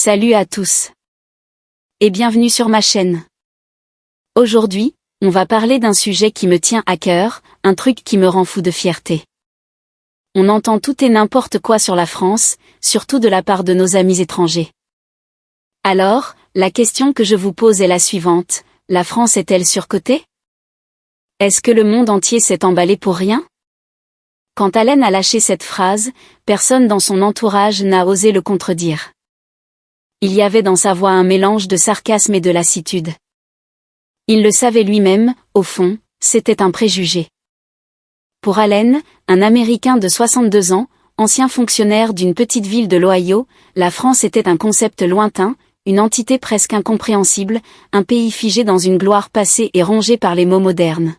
Salut à tous. Et bienvenue sur ma chaîne. Aujourd'hui, on va parler d'un sujet qui me tient à cœur, un truc qui me rend fou de fierté. On entend tout et n'importe quoi sur la France, surtout de la part de nos amis étrangers. Alors, la question que je vous pose est la suivante, la France est-elle surcotée? Est-ce que le monde entier s'est emballé pour rien? Quand Allen a lâché cette phrase, personne dans son entourage n'a osé le contredire. Il y avait dans sa voix un mélange de sarcasme et de lassitude. Il le savait lui-même, au fond, c'était un préjugé. Pour Allen, un Américain de 62 ans, ancien fonctionnaire d'une petite ville de l'Ohio, la France était un concept lointain, une entité presque incompréhensible, un pays figé dans une gloire passée et rongé par les mots modernes.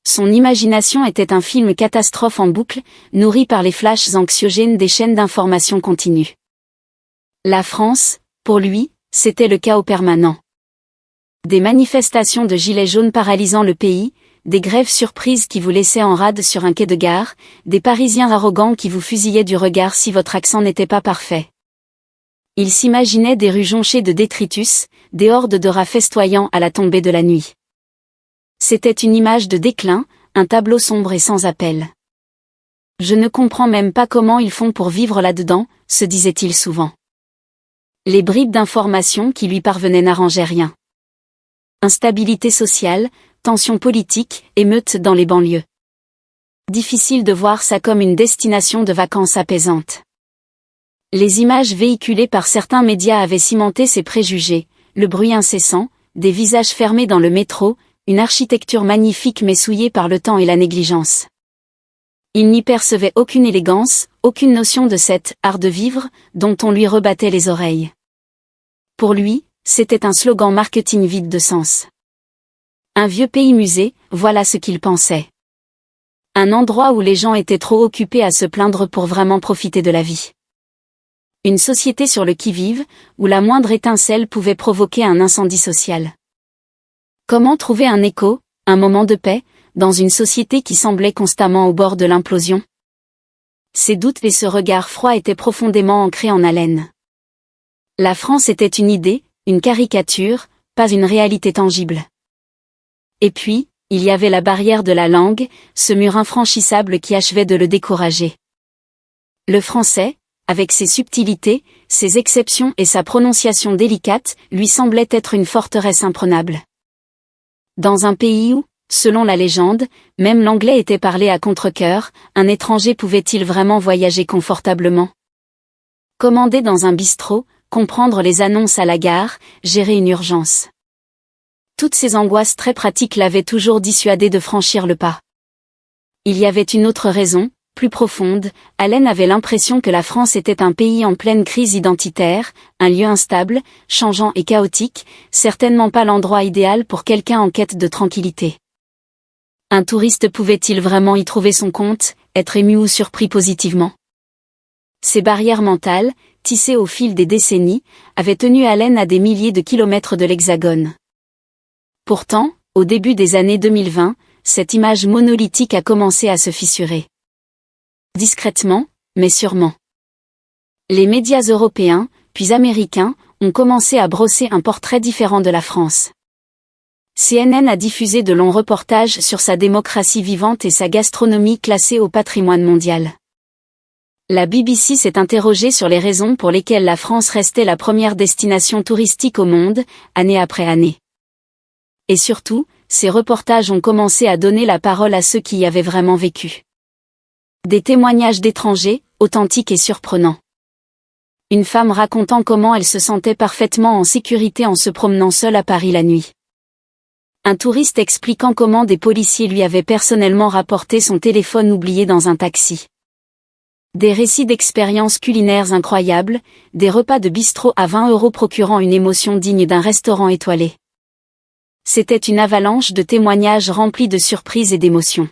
Son imagination était un film catastrophe en boucle, nourri par les flashs anxiogènes des chaînes d'information continues. La France, pour lui, c'était le chaos permanent. Des manifestations de gilets jaunes paralysant le pays, des grèves surprises qui vous laissaient en rade sur un quai de gare, des Parisiens arrogants qui vous fusillaient du regard si votre accent n'était pas parfait. Il s'imaginait des rues jonchées de détritus, des hordes de rats festoyant à la tombée de la nuit. C'était une image de déclin, un tableau sombre et sans appel. Je ne comprends même pas comment ils font pour vivre là-dedans, se disait-il souvent. Les bribes d'informations qui lui parvenaient n'arrangeaient rien. Instabilité sociale, tensions politiques, émeutes dans les banlieues. Difficile de voir ça comme une destination de vacances apaisante. Les images véhiculées par certains médias avaient cimenté ces préjugés, le bruit incessant, des visages fermés dans le métro, une architecture magnifique mais souillée par le temps et la négligence. Il n'y percevait aucune élégance, aucune notion de cet art de vivre, dont on lui rebattait les oreilles. Pour lui, c'était un slogan marketing vide de sens. Un vieux pays musée, voilà ce qu'il pensait. Un endroit où les gens étaient trop occupés à se plaindre pour vraiment profiter de la vie. Une société sur le qui-vive, où la moindre étincelle pouvait provoquer un incendie social. Comment trouver un écho, un moment de paix, dans une société qui semblait constamment au bord de l'implosion? Ces doutes et ce regard froid étaient profondément ancrés en Allen. La France était une idée, une caricature, pas une réalité tangible. Et puis, il y avait la barrière de la langue, ce mur infranchissable qui achevait de le décourager. Le français, avec ses subtilités, ses exceptions et sa prononciation délicate, lui semblait être une forteresse imprenable. Dans un pays où, selon la légende, même l'anglais était parlé à contre-cœur, un étranger pouvait-il vraiment voyager confortablement? Commander dans un bistrot, comprendre les annonces à la gare, gérer une urgence. Toutes ces angoisses très pratiques l'avaient toujours dissuadé de franchir le pas. Il y avait une autre raison, plus profonde, Allen avait l'impression que la France était un pays en pleine crise identitaire, un lieu instable, changeant et chaotique, certainement pas l'endroit idéal pour quelqu'un en quête de tranquillité. Un touriste pouvait-il vraiment y trouver son compte, être ému ou surpris positivement? Ces barrières mentales, tissées au fil des décennies, avaient tenu Allen à des milliers de kilomètres de l'Hexagone. Pourtant, au début des années 2020, cette image monolithique a commencé à se fissurer. Discrètement, mais sûrement. Les médias européens, puis américains, ont commencé à brosser un portrait différent de la France. CNN a diffusé de longs reportages sur sa démocratie vivante et sa gastronomie classée au patrimoine mondial. La BBC s'est interrogée sur les raisons pour lesquelles la France restait la première destination touristique au monde, année après année. Et surtout, ces reportages ont commencé à donner la parole à ceux qui y avaient vraiment vécu. Des témoignages d'étrangers, authentiques et surprenants. Une femme racontant comment elle se sentait parfaitement en sécurité en se promenant seule à Paris la nuit. Un touriste expliquant comment des policiers lui avaient personnellement rapporté son téléphone oublié dans un taxi. Des récits d'expériences culinaires incroyables, des repas de bistrot à 20 € procurant une émotion digne d'un restaurant étoilé. C'était une avalanche de témoignages remplis de surprises et d'émotions.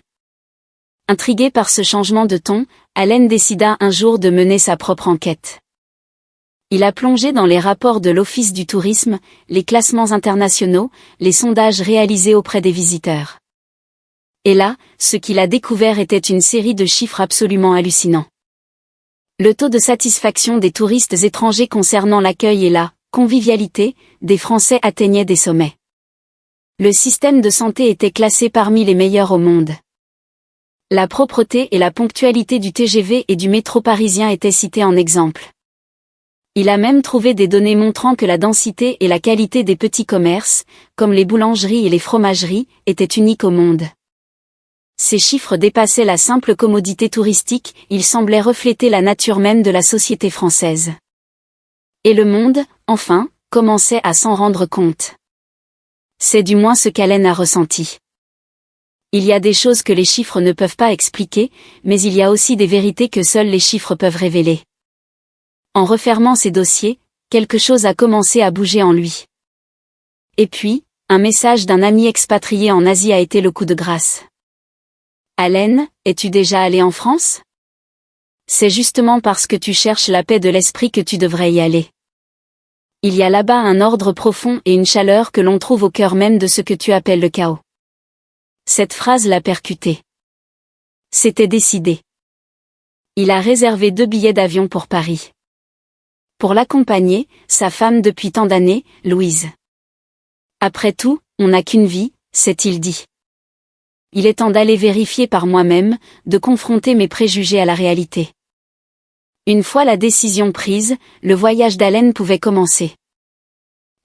Intrigué par ce changement de ton, Allen décida un jour de mener sa propre enquête. Il a plongé dans les rapports de l'Office du tourisme, les classements internationaux, les sondages réalisés auprès des visiteurs. Et là, ce qu'il a découvert était une série de chiffres absolument hallucinants. Le taux de satisfaction des touristes étrangers concernant l'accueil et la convivialité des Français atteignait des sommets. Le système de santé était classé parmi les meilleurs au monde. La propreté et la ponctualité du TGV et du métro parisien étaient citées en exemple. Il a même trouvé des données montrant que la densité et la qualité des petits commerces, comme les boulangeries et les fromageries, étaient uniques au monde. Ces chiffres dépassaient la simple commodité touristique, ils semblaient refléter la nature même de la société française. Et le monde, enfin, commençait à s'en rendre compte. C'est du moins ce qu'Allen a ressenti. Il y a des choses que les chiffres ne peuvent pas expliquer, mais il y a aussi des vérités que seuls les chiffres peuvent révéler. En refermant ses dossiers, quelque chose a commencé à bouger en lui. Et puis, un message d'un ami expatrié en Asie a été le coup de grâce. Allen, es-tu déjà allé en France? C'est justement parce que tu cherches la paix de l'esprit que tu devrais y aller. Il y a là-bas un ordre profond et une chaleur que l'on trouve au cœur même de ce que tu appelles le chaos. Cette phrase l'a percuté. C'était décidé. Il a réservé 2 billets d'avion pour Paris. Pour l'accompagner, sa femme depuis tant d'années, Louise. Après tout, on n'a qu'une vie, s'est-il dit. Il est temps d'aller vérifier par moi-même, de confronter mes préjugés à la réalité. Une fois la décision prise, le voyage d'Allen pouvait commencer.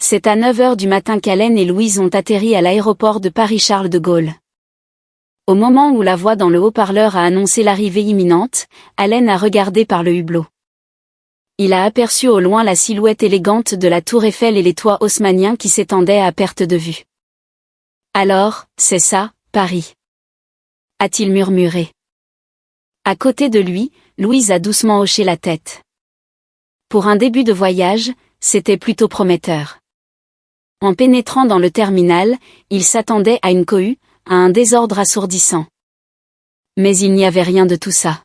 C'est à 9h du matin qu'Allen et Louise ont atterri à l'aéroport de Paris-Charles de Gaulle. Au moment où la voix dans le haut-parleur a annoncé l'arrivée imminente, Allen a regardé par le hublot. Il a aperçu au loin la silhouette élégante de la tour Eiffel et les toits haussmanniens qui s'étendaient à perte de vue. Alors, c'est ça, Paris, a-t-il murmuré. À côté de lui, Louise a doucement hoché la tête. Pour un début de voyage, c'était plutôt prometteur. En pénétrant dans le terminal, il s'attendait à une cohue, à un désordre assourdissant. Mais il n'y avait rien de tout ça.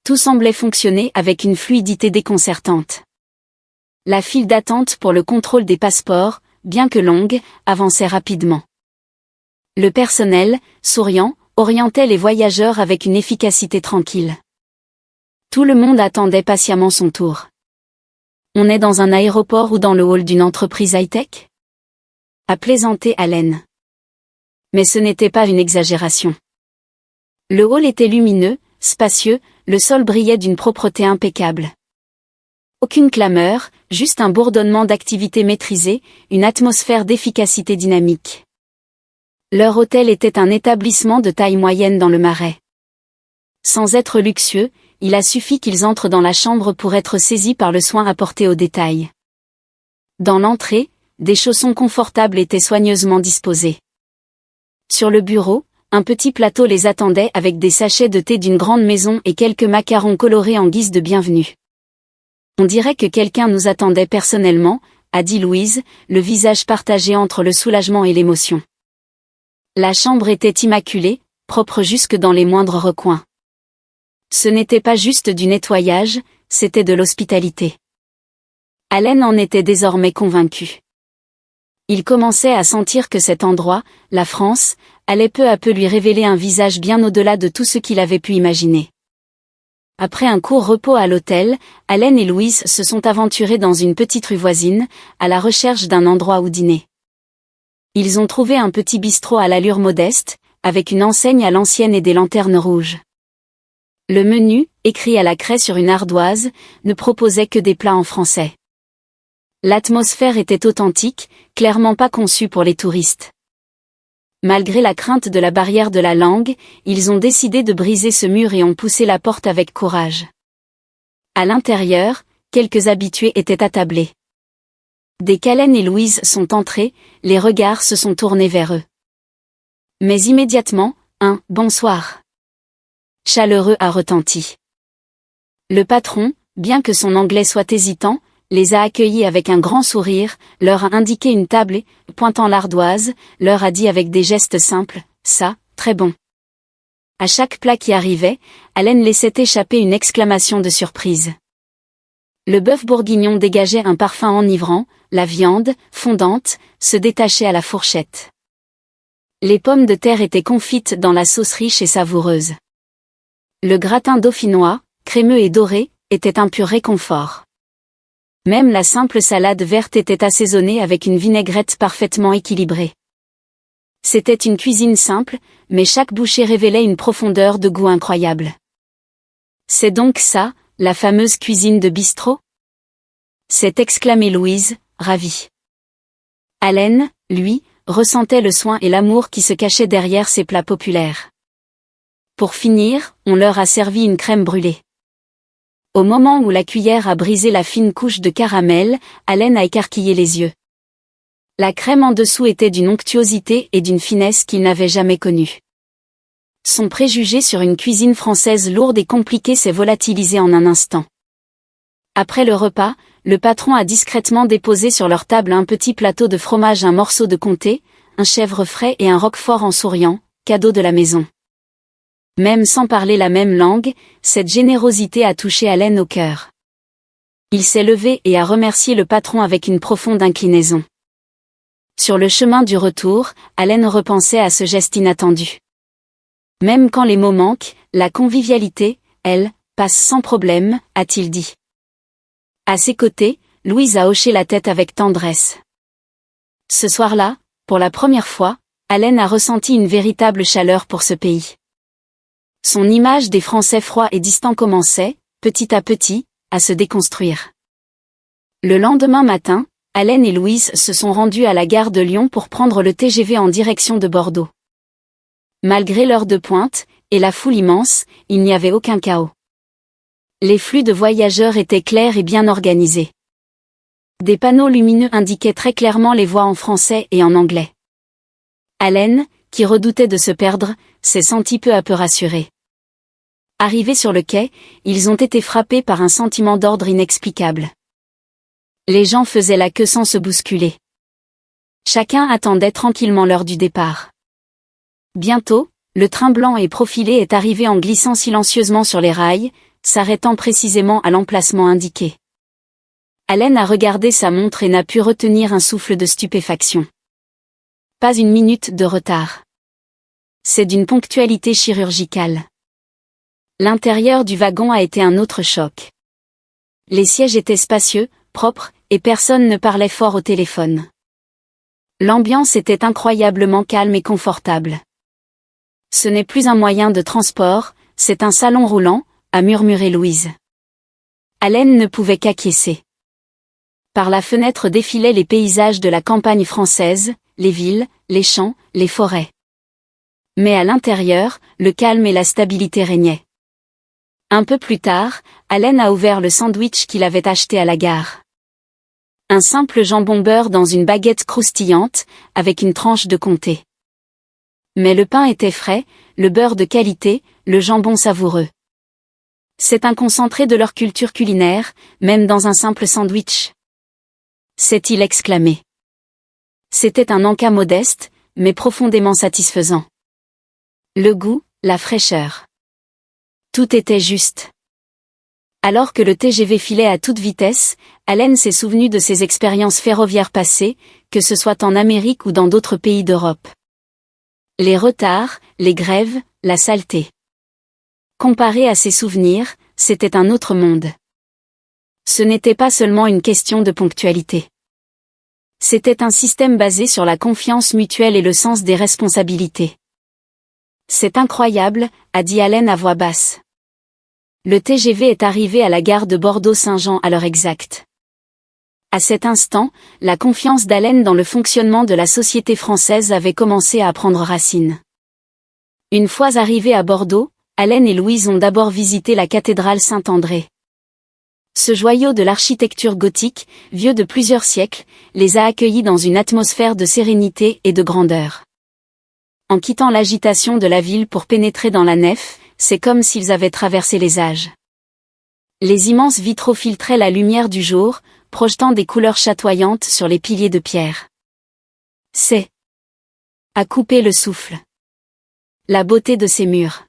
Tout semblait fonctionner avec une fluidité déconcertante. La file d'attente pour le contrôle des passeports, bien que longue, avançait rapidement. Le personnel, souriant, orientait les voyageurs avec une efficacité tranquille. Tout le monde attendait patiemment son tour. On est dans un aéroport ou dans le hall d'une entreprise high-tech? A plaisanté Allen. Mais ce n'était pas une exagération. Le hall était lumineux, spacieux, le sol brillait d'une propreté impeccable. Aucune clameur, juste un bourdonnement d'activité maîtrisée, une atmosphère d'efficacité dynamique. Leur hôtel était un établissement de taille moyenne dans le Marais. Sans être luxueux, il a suffi qu'ils entrent dans la chambre pour être saisis par le soin apporté aux détails. Dans l'entrée, des chaussons confortables étaient soigneusement disposés. Sur le bureau, un petit plateau les attendait avec des sachets de thé d'une grande maison et quelques macarons colorés en guise de bienvenue. On dirait que quelqu'un nous attendait personnellement, a dit Louise, le visage partagé entre le soulagement et l'émotion. La chambre était immaculée, propre jusque dans les moindres recoins. Ce n'était pas juste du nettoyage, c'était de l'hospitalité. Allen en était désormais convaincu. Il commençait à sentir que cet endroit, la France, allait peu à peu lui révéler un visage bien au-delà de tout ce qu'il avait pu imaginer. Après un court repos à l'hôtel, Allen et Louise se sont aventurés dans une petite rue voisine, à la recherche d'un endroit où dîner. Ils ont trouvé un petit bistrot à l'allure modeste, avec une enseigne à l'ancienne et des lanternes rouges. Le menu, écrit à la craie sur une ardoise, ne proposait que des plats en français. L'atmosphère était authentique, clairement pas conçue pour les touristes. Malgré la crainte de la barrière de la langue, ils ont décidé de briser ce mur et ont poussé la porte avec courage. À l'intérieur, quelques habitués étaient attablés. Dès qu'Allen et Louise sont entrés, les regards se sont tournés vers eux. Mais immédiatement, un « bonsoir » chaleureux a retenti. Le patron, bien que son anglais soit hésitant, les a accueillis avec un grand sourire, leur a indiqué une table et, pointant l'ardoise, leur a dit avec des gestes simples, « ça, très bon ». À chaque plat qui arrivait, Allen laissait échapper une exclamation de surprise. Le bœuf bourguignon dégageait un parfum enivrant, la viande, fondante, se détachait à la fourchette. Les pommes de terre étaient confites dans la sauce riche et savoureuse. Le gratin dauphinois, crémeux et doré, était un pur réconfort. Même la simple salade verte était assaisonnée avec une vinaigrette parfaitement équilibrée. C'était une cuisine simple, mais chaque bouchée révélait une profondeur de goût incroyable. C'est donc ça, la fameuse cuisine de bistrot? S'est exclamée Louise, ravie. Allen, lui, ressentait le soin et l'amour qui se cachaient derrière ces plats populaires. Pour finir, on leur a servi une crème brûlée. Au moment où la cuillère a brisé la fine couche de caramel, Allen a écarquillé les yeux. La crème en dessous était d'une onctuosité et d'une finesse qu'il n'avait jamais connue. Son préjugé sur une cuisine française lourde et compliquée s'est volatilisé en un instant. Après le repas, le patron a discrètement déposé sur leur table un petit plateau de fromage, un morceau de comté, un chèvre frais et un roquefort en souriant, cadeau de la maison. Même sans parler la même langue, cette générosité a touché Allen au cœur. Il s'est levé et a remercié le patron avec une profonde inclinaison. Sur le chemin du retour, Allen repensait à ce geste inattendu. Même quand les mots manquent, la convivialité, elle, passe sans problème, a-t-il dit. À ses côtés, Louise a hoché la tête avec tendresse. Ce soir-là, pour la première fois, Allen a ressenti une véritable chaleur pour ce pays. Son image des Français froids et distants commençait, petit à petit, à se déconstruire. Le lendemain matin, Allen et Louise se sont rendus à la gare de Lyon pour prendre le TGV en direction de Bordeaux. Malgré l'heure de pointe, et la foule immense, il n'y avait aucun chaos. Les flux de voyageurs étaient clairs et bien organisés. Des panneaux lumineux indiquaient très clairement les voies en français et en anglais. Allen, qui redoutait de se perdre, s'est senti peu à peu rassuré. Arrivés sur le quai, ils ont été frappés par un sentiment d'ordre inexplicable. Les gens faisaient la queue sans se bousculer. Chacun attendait tranquillement l'heure du départ. Bientôt, le train blanc et profilé est arrivé en glissant silencieusement sur les rails, s'arrêtant précisément à l'emplacement indiqué. Allen a regardé sa montre et n'a pu retenir un souffle de stupéfaction. Pas une minute de retard. C'est d'une ponctualité chirurgicale. L'intérieur du wagon a été un autre choc. Les sièges étaient spacieux, propres, et personne ne parlait fort au téléphone. L'ambiance était incroyablement calme et confortable. Ce n'est plus un moyen de transport, c'est un salon roulant, a murmuré Louise. Allen ne pouvait qu'acquiescer. Par la fenêtre défilaient les paysages de la campagne française, les villes, les champs, les forêts. Mais à l'intérieur, le calme et la stabilité régnaient. Un peu plus tard, Allen a ouvert le sandwich qu'il avait acheté à la gare. Un simple jambon beurre dans une baguette croustillante, avec une tranche de comté. Mais le pain était frais, le beurre de qualité, le jambon savoureux. C'est un concentré de leur culture culinaire, même dans un simple sandwich. S'est-il exclamé. C'était un encas modeste, mais profondément satisfaisant. Le goût, la fraîcheur. Tout était juste. Alors que le TGV filait à toute vitesse, Allen s'est souvenu de ses expériences ferroviaires passées, que ce soit en Amérique ou dans d'autres pays d'Europe. Les retards, les grèves, la saleté. Comparé à ses souvenirs, c'était un autre monde. Ce n'était pas seulement une question de ponctualité. C'était un système basé sur la confiance mutuelle et le sens des responsabilités. C'est incroyable, a dit Allen à voix basse. Le TGV est arrivé à la gare de Bordeaux-Saint-Jean à l'heure exacte. À cet instant, la confiance d'Allen dans le fonctionnement de la société française avait commencé à prendre racine. Une fois arrivés à Bordeaux, Allen et Louise ont d'abord visité la cathédrale Saint-André. Ce joyau de l'architecture gothique, vieux de plusieurs siècles, les a accueillis dans une atmosphère de sérénité et de grandeur. En quittant l'agitation de la ville pour pénétrer dans la nef, c'est comme s'ils avaient traversé les âges. Les immenses vitraux filtraient la lumière du jour, projetant des couleurs chatoyantes sur les piliers de pierre. C'est à couper le souffle. La beauté de ces murs.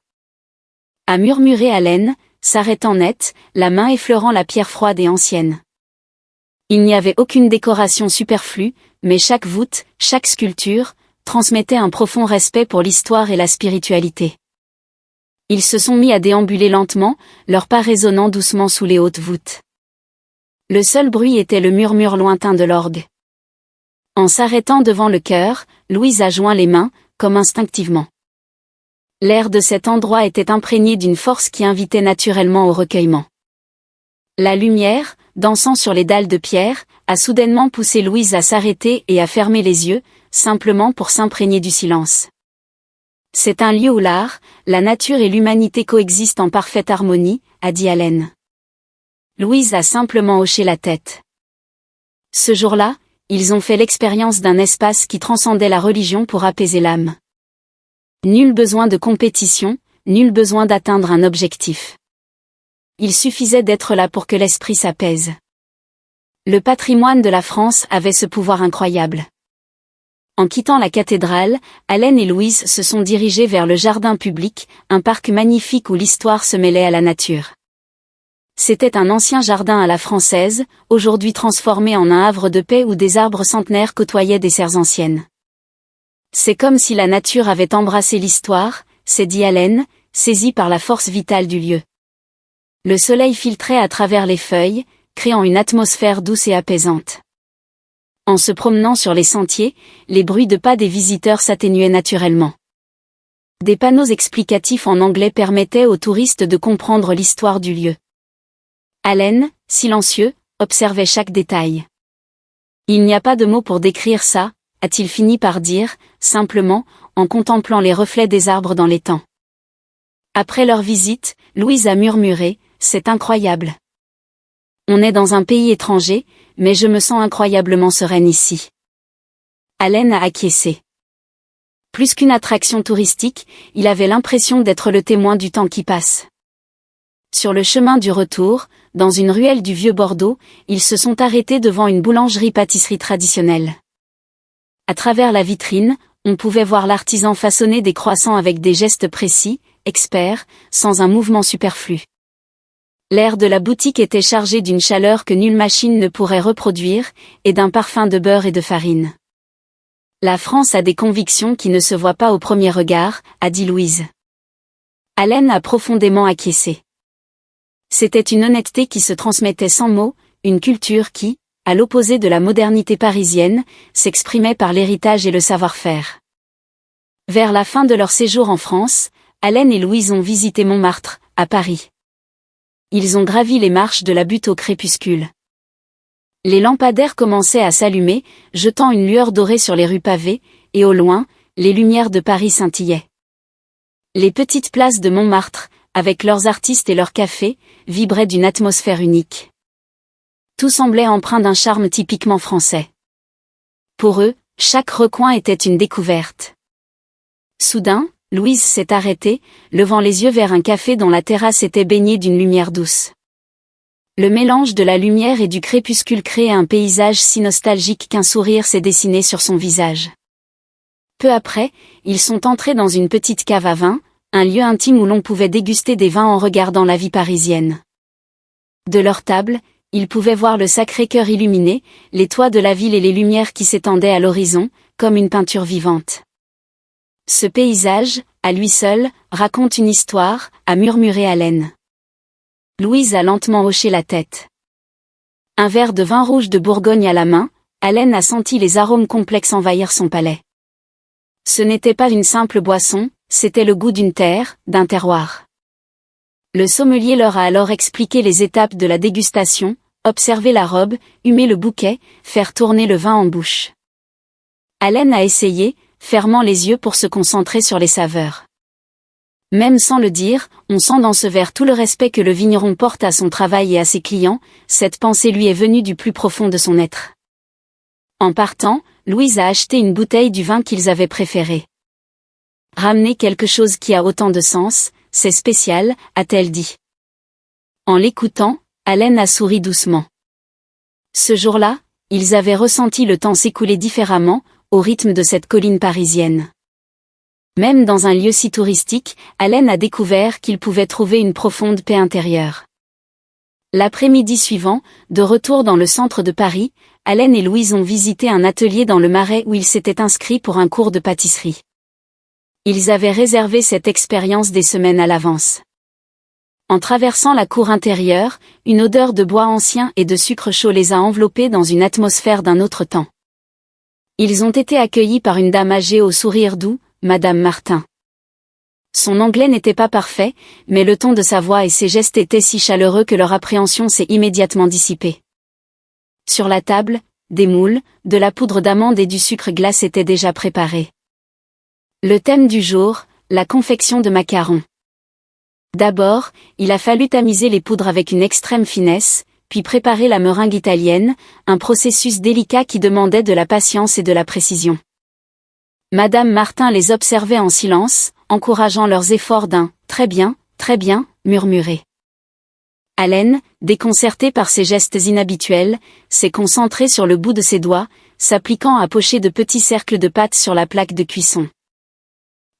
A murmuré Allen, s'arrêtant net, la main effleurant la pierre froide et ancienne. Il n'y avait aucune décoration superflue, mais chaque voûte, chaque sculpture, transmettait un profond respect pour l'histoire et la spiritualité. Ils se sont mis à déambuler lentement, leurs pas résonnant doucement sous les hautes voûtes. Le seul bruit était le murmure lointain de l'orgue. En s'arrêtant devant le chœur, Louise a joint les mains, comme instinctivement. L'air de cet endroit était imprégné d'une force qui invitait naturellement au recueillement. La lumière, dansant sur les dalles de pierre, a soudainement poussé Louise à s'arrêter et à fermer les yeux, simplement pour s'imprégner du silence. C'est un lieu où l'art, la nature et l'humanité coexistent en parfaite harmonie, a dit Allen. Louise a simplement hoché la tête. Ce jour-là, ils ont fait l'expérience d'un espace qui transcendait la religion pour apaiser l'âme. Nul besoin de compétition, nul besoin d'atteindre un objectif. Il suffisait d'être là pour que l'esprit s'apaise. Le patrimoine de la France avait ce pouvoir incroyable. En quittant la cathédrale, Allen et Louise se sont dirigés vers le jardin public, un parc magnifique où l'histoire se mêlait à la nature. C'était un ancien jardin à la française, aujourd'hui transformé en un havre de paix où des arbres centenaires côtoyaient des serres anciennes. C'est comme si la nature avait embrassé l'histoire, s'est dit Allen, saisi par la force vitale du lieu. Le soleil filtrait à travers les feuilles, créant une atmosphère douce et apaisante. En se promenant sur les sentiers, les bruits de pas des visiteurs s'atténuaient naturellement. Des panneaux explicatifs en anglais permettaient aux touristes de comprendre l'histoire du lieu. Allen, silencieux, observait chaque détail. Il n'y a pas de mots pour décrire ça, a-t-il fini par dire, simplement, en contemplant les reflets des arbres dans l'étang. Après leur visite, Louise a murmuré, c'est incroyable. On est dans un pays étranger, mais je me sens incroyablement sereine ici. Allen a acquiescé. Plus qu'une attraction touristique, il avait l'impression d'être le témoin du temps qui passe. Sur le chemin du retour, dans une ruelle du vieux Bordeaux, ils se sont arrêtés devant une boulangerie-pâtisserie traditionnelle. À travers la vitrine, on pouvait voir l'artisan façonner des croissants avec des gestes précis, experts, sans un mouvement superflu. L'air de la boutique était chargé d'une chaleur que nulle machine ne pourrait reproduire, et d'un parfum de beurre et de farine. La France a des convictions qui ne se voient pas au premier regard, a dit Louise. Allen a profondément acquiescé. C'était une honnêteté qui se transmettait sans mots, une culture qui, à l'opposé de la modernité parisienne, s'exprimait par l'héritage et le savoir-faire. Vers la fin de leur séjour en France, Allen et Louise ont visité Montmartre, à Paris. Ils ont gravi les marches de la butte au crépuscule. Les lampadaires commençaient à s'allumer, jetant une lueur dorée sur les rues pavées, et au loin, les lumières de Paris scintillaient. Les petites places de Montmartre, avec leurs artistes et leurs cafés, vibraient d'une atmosphère unique. Tout semblait empreint d'un charme typiquement français. Pour eux, chaque recoin était une découverte. Soudain, Louise s'est arrêtée, levant les yeux vers un café dont la terrasse était baignée d'une lumière douce. Le mélange de la lumière et du crépuscule créait un paysage si nostalgique qu'un sourire s'est dessiné sur son visage. Peu après, ils sont entrés dans une petite cave à vin, un lieu intime où l'on pouvait déguster des vins en regardant la vie parisienne. De leur table, ils pouvaient voir le Sacré-Cœur illuminé, les toits de la ville et les lumières qui s'étendaient à l'horizon, comme une peinture vivante. Ce paysage, à lui seul, raconte une histoire, a murmuré Allen. Louise a lentement hoché la tête. Un verre de vin rouge de Bourgogne à la main, Allen a senti les arômes complexes envahir son palais. Ce n'était pas une simple boisson, c'était le goût d'une terre, d'un terroir. Le sommelier leur a alors expliqué les étapes de la dégustation, observer la robe, humer le bouquet, faire tourner le vin en bouche. Allen a essayé, fermant les yeux pour se concentrer sur les saveurs. Même sans le dire, on sent dans ce verre tout le respect que le vigneron porte à son travail et à ses clients, cette pensée lui est venue du plus profond de son être. En partant, Louise a acheté une bouteille du vin qu'ils avaient préféré. Ramener quelque chose qui a autant de sens, c'est spécial, a-t-elle dit. En l'écoutant, Allen a souri doucement. Ce jour-là, ils avaient ressenti le temps s'écouler différemment, au rythme de cette colline parisienne. Même dans un lieu si touristique, Allen a découvert qu'il pouvait trouver une profonde paix intérieure. L'après-midi suivant, de retour dans le centre de Paris, Allen et Louise ont visité un atelier dans le Marais où ils s'étaient inscrits pour un cours de pâtisserie. Ils avaient réservé cette expérience des semaines à l'avance. En traversant la cour intérieure, une odeur de bois ancien et de sucre chaud les a enveloppés dans une atmosphère d'un autre temps. Ils ont été accueillis par une dame âgée au sourire doux, Madame Martin. Son anglais n'était pas parfait, mais le ton de sa voix et ses gestes étaient si chaleureux que leur appréhension s'est immédiatement dissipée. Sur la table, des moules, de la poudre d'amande et du sucre glace étaient déjà préparés. Le thème du jour, la confection de macarons. D'abord, il a fallu tamiser les poudres avec une extrême finesse, puis préparer la meringue italienne, un processus délicat qui demandait de la patience et de la précision. Madame Martin les observait en silence, encourageant leurs efforts d'un « très bien, murmuré. Allen, déconcerté par ces gestes inhabituels, s'est concentré sur le bout de ses doigts, s'appliquant à pocher de petits cercles de pâte sur la plaque de cuisson.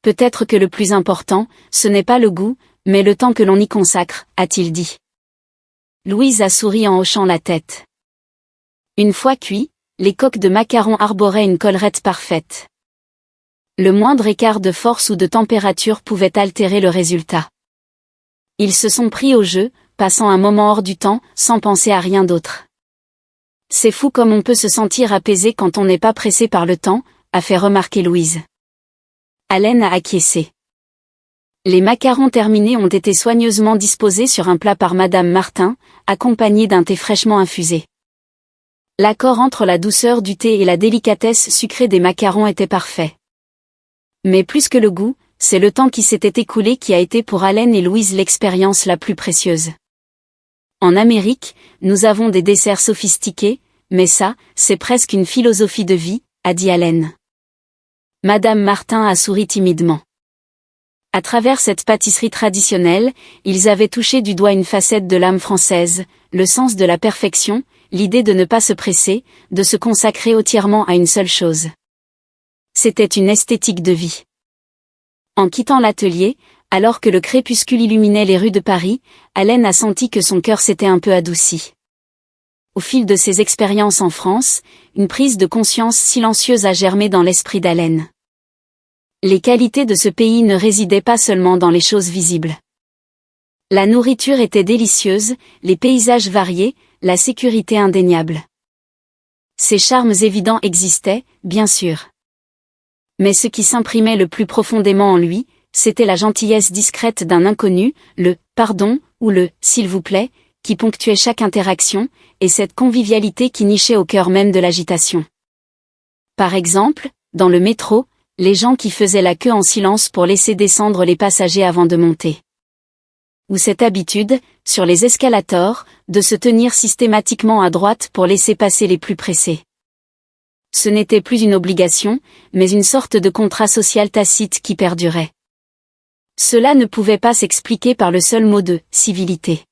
Peut-être que le plus important, ce n'est pas le goût, mais le temps que l'on y consacre, a-t-il dit. Louise a souri en hochant la tête. Une fois cuits, les coques de macarons arboraient une collerette parfaite. Le moindre écart de force ou de température pouvait altérer le résultat. Ils se sont pris au jeu, passant un moment hors du temps, sans penser à rien d'autre. C'est fou comme on peut se sentir apaisé quand on n'est pas pressé par le temps, a fait remarquer Louise. Allen a acquiescé. Les macarons terminés ont été soigneusement disposés sur un plat par Madame Martin, accompagnés d'un thé fraîchement infusé. L'accord entre la douceur du thé et la délicatesse sucrée des macarons était parfait. Mais plus que le goût, c'est le temps qui s'était écoulé qui a été pour Allen et Louise l'expérience la plus précieuse. En Amérique, nous avons des desserts sophistiqués, mais ça, c'est presque une philosophie de vie, a dit Allen. Madame Martin a souri timidement. À travers cette pâtisserie traditionnelle, ils avaient touché du doigt une facette de l'âme française, le sens de la perfection, l'idée de ne pas se presser, de se consacrer entièrement à une seule chose. C'était une esthétique de vie. En quittant l'atelier, alors que le crépuscule illuminait les rues de Paris, Allen a senti que son cœur s'était un peu adouci. Au fil de ses expériences en France, une prise de conscience silencieuse a germé dans l'esprit d'Allen. Les qualités de ce pays ne résidaient pas seulement dans les choses visibles. La nourriture était délicieuse, les paysages variés, la sécurité indéniable. Ces charmes évidents existaient, bien sûr. Mais ce qui s'imprimait le plus profondément en lui, c'était la gentillesse discrète d'un inconnu, le « pardon » ou le « s'il vous plaît » qui ponctuait chaque interaction, et cette convivialité qui nichait au cœur même de l'agitation. Par exemple, dans le métro, les gens qui faisaient la queue en silence pour laisser descendre les passagers avant de monter. Ou cette habitude, sur les escalators, de se tenir systématiquement à droite pour laisser passer les plus pressés. Ce n'était plus une obligation, mais une sorte de contrat social tacite qui perdurait. Cela ne pouvait pas s'expliquer par le seul mot de « civilité ».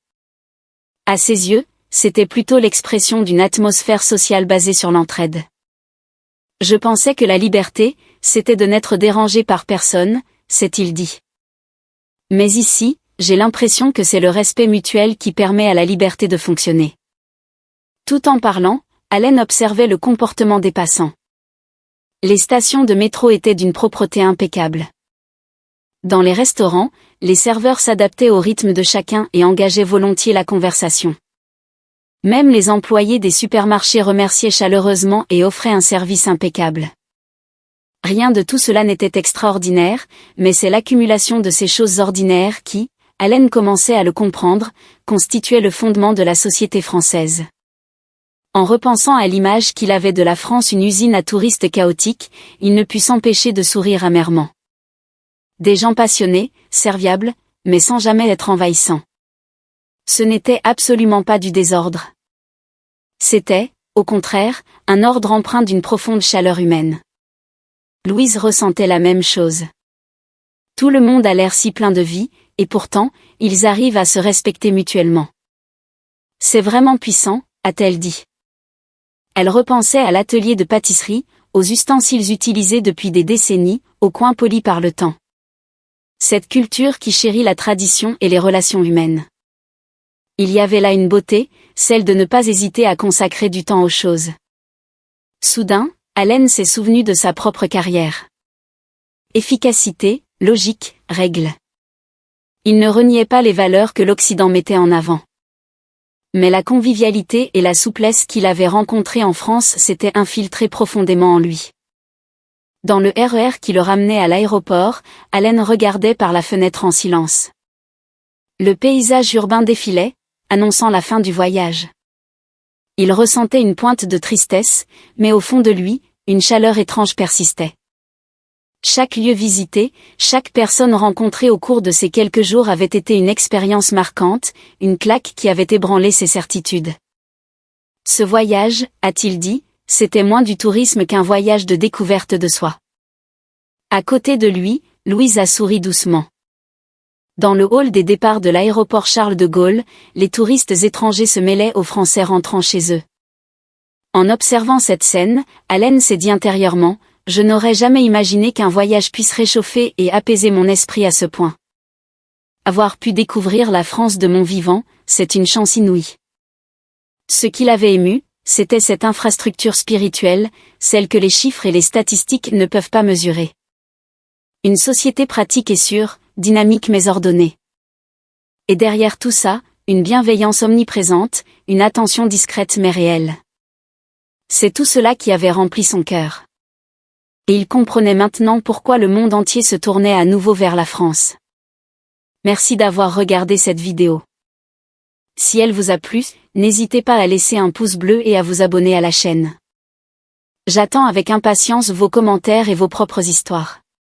À ses yeux, c'était plutôt l'expression d'une atmosphère sociale basée sur l'entraide. Je pensais que la liberté, c'était de n'être dérangé par personne, s'est-il dit. Mais ici, j'ai l'impression que c'est le respect mutuel qui permet à la liberté de fonctionner. Tout en parlant, Allen observait le comportement des passants. Les stations de métro étaient d'une propreté impeccable. Dans les restaurants, les serveurs s'adaptaient au rythme de chacun et engageaient volontiers la conversation. Même les employés des supermarchés remerciaient chaleureusement et offraient un service impeccable. Rien de tout cela n'était extraordinaire, mais c'est l'accumulation de ces choses ordinaires qui, Allen commençait à le comprendre, constituait le fondement de la société française. En repensant à l'image qu'il avait de la France, une usine à touristes chaotique, il ne put s'empêcher de sourire amèrement. Des gens passionnés, serviables, mais sans jamais être envahissants. Ce n'était absolument pas du désordre. C'était, au contraire, un ordre empreint d'une profonde chaleur humaine. Louise ressentait la même chose. Tout le monde a l'air si plein de vie, et pourtant, ils arrivent à se respecter mutuellement. C'est vraiment puissant, a-t-elle dit. Elle repensait à l'atelier de pâtisserie, aux ustensiles utilisés depuis des décennies, aux coins polis par le temps. Cette culture qui chérit la tradition et les relations humaines. Il y avait là une beauté, celle de ne pas hésiter à consacrer du temps aux choses. Soudain, Allen s'est souvenu de sa propre carrière. Efficacité, logique, règle. Il ne reniait pas les valeurs que l'Occident mettait en avant. Mais la convivialité et la souplesse qu'il avait rencontrées en France s'étaient infiltrées profondément en lui. Dans le RER qui le ramenait à l'aéroport, Allen regardait par la fenêtre en silence. Le paysage urbain défilait, annonçant la fin du voyage. Il ressentait une pointe de tristesse, mais au fond de lui, une chaleur étrange persistait. Chaque lieu visité, chaque personne rencontrée au cours de ces quelques jours avait été une expérience marquante, une claque qui avait ébranlé ses certitudes. Ce voyage, a-t-il dit, c'était moins du tourisme qu'un voyage de découverte de soi. À côté de lui, Louise a souri doucement. Dans le hall des départs de l'aéroport Charles de Gaulle, les touristes étrangers se mêlaient aux Français rentrant chez eux. En observant cette scène, Allen s'est dit intérieurement, « Je n'aurais jamais imaginé qu'un voyage puisse réchauffer et apaiser mon esprit à ce point. Avoir pu découvrir la France de mon vivant, c'est une chance inouïe. » Ce qui l'avait ému, c'était cette infrastructure spirituelle, celle que les chiffres et les statistiques ne peuvent pas mesurer. Une société pratique et sûre, dynamique mais ordonnée. Et derrière tout ça, une bienveillance omniprésente, une attention discrète mais réelle. C'est tout cela qui avait rempli son cœur. Et il comprenait maintenant pourquoi le monde entier se tournait à nouveau vers la France. Merci d'avoir regardé cette vidéo. Si elle vous a plu, n'hésitez pas à laisser un pouce bleu et à vous abonner à la chaîne. J'attends avec impatience vos commentaires et vos propres histoires.